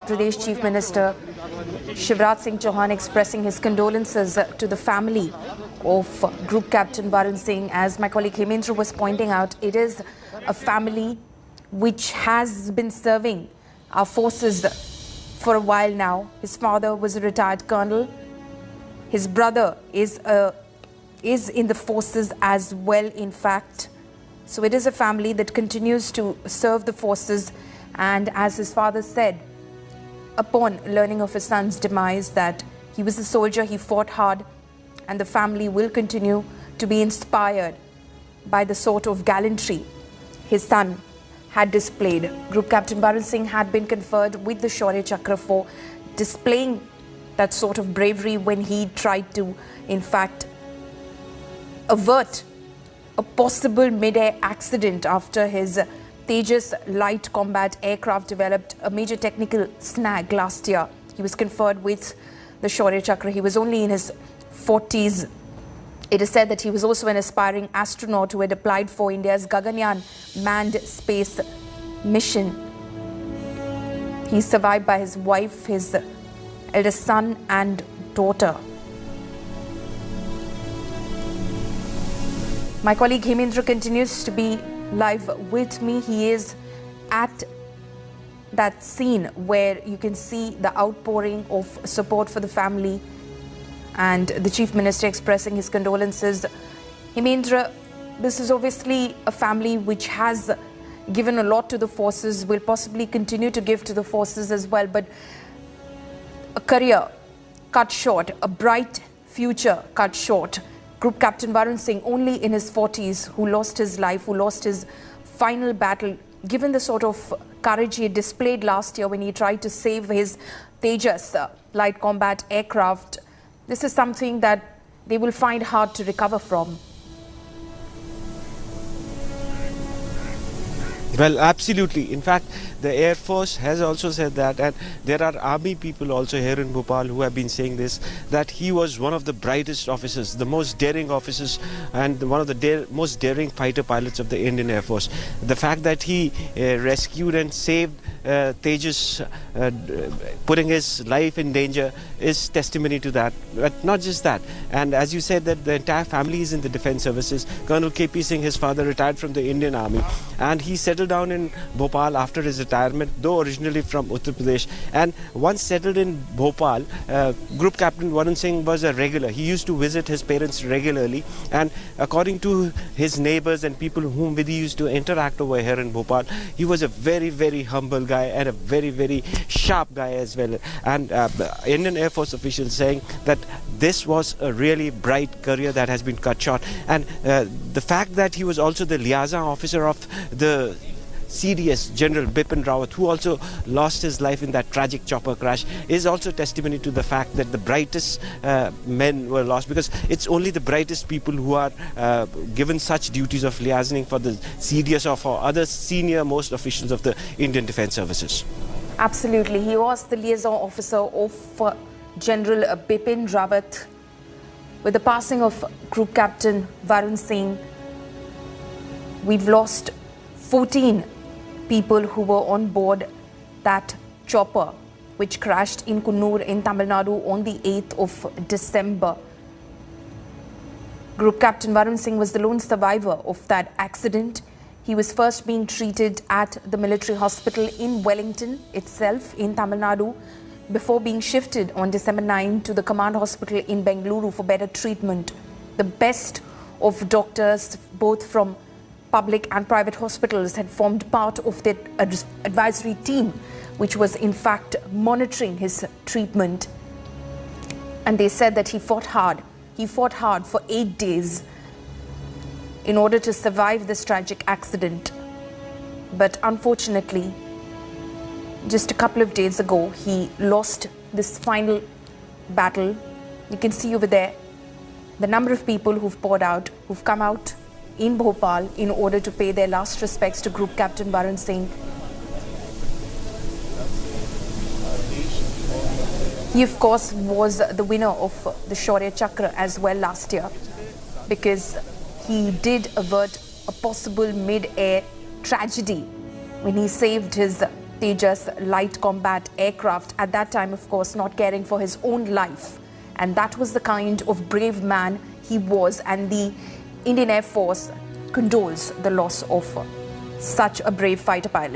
Pradesh Chief Minister Shivraj Singh Chouhan expressing his condolences to the family of Group Captain Varun Singh. As my colleague Hemendra was pointing out, it is a family which has been serving our forces for a while now. His father was a retired colonel. His brother is in the forces as well, in fact. So it is a family that continues to serve the forces. And as his father said, upon learning of his son's demise, that he was a soldier, he fought hard, and the family will continue to be inspired by the sort of gallantry his son had displayed. Group Captain Varun Singh had been conferred with the Shaurya Chakra for displaying that sort of bravery when he tried to, in fact, avert a possible mid-air accident after his Tejas light combat aircraft developed a major technical snag last year. He was conferred with the Shaurya Chakra. He was only in his 40s. It is said that he was also an aspiring astronaut who had applied for India's Gaganyaan manned space mission. He's survived by his wife, his eldest son and daughter. My colleague Hemendra continues to be live with me. He is at that scene where you can see the outpouring of support for the family and the Chief Minister expressing his condolences. Hemendra, this is obviously a family which has given a lot to the forces, will possibly continue to give to the forces as well, but a career cut short, a bright future cut short. Group Captain Varun Singh, only in his 40s, who lost his life, who lost his final battle, given the sort of courage he had displayed last year when he tried to save his Tejas light combat aircraft. This is something that they will find hard to recover from. Well, absolutely. In fact, the Air Force has also said that, and there are army people also here in Bhopal who have been saying this, that he was one of the brightest officers, the most daring officers, and one of the most daring fighter pilots of the Indian Air Force. The fact that he rescued and saved Tejas, putting his life in danger, is testimony to that. But not just that. And as you said, that the entire family is in the defense services. Colonel K.P. Singh, his father, retired from the Indian Army, and he settled down in Bhopal after his retirement, though originally from Uttar Pradesh. And once settled in Bhopal, Group Captain Varun Singh was a regular. He used to visit his parents regularly, and according to his neighbors and people whom he used to interact over here in Bhopal, he was a very, very humble guy and a very, very sharp guy as well. And Indian Air Force officials saying that this was a really bright career that has been cut short. And the fact that he was also the liaison officer of the CDS, General Bipin Rawat, who also lost his life in that tragic chopper crash, is also testimony to the fact that the brightest men were lost, because it's only the brightest people who are given such duties of liaisoning for the CDS or for other senior most officials of the Indian Defence Services. Absolutely. He was the liaison officer of General Bipin Rawat. With the passing of Group Captain Varun Singh, we've lost 14 people who were on board that chopper which crashed in Kunnur in Tamil Nadu on the 8th of December. Group Captain Varun Singh was the lone survivor of that accident. He was first being treated at the military hospital in Wellington itself in Tamil Nadu before being shifted on December 9 to the command hospital in Bengaluru for better treatment. The best of doctors, both from public and private hospitals, had formed part of the advisory team, which was in fact monitoring his treatment. And they said that he fought hard. He fought hard for 8 days in order to survive this tragic accident. But unfortunately, just a couple of days ago, he lost this final battle. You can see over there the number of people who've poured out, who've come out in Bhopal in order to pay their last respects to Group Captain Varun Singh. He, of course, was the winner of the Shaurya Chakra as well last year, because he did avert a possible mid-air tragedy when he saved his Tejas light combat aircraft. At that time, of course, not caring for his own life. And that was the kind of brave man he was. And the Indian Air Force condoles the loss of such a brave fighter pilot.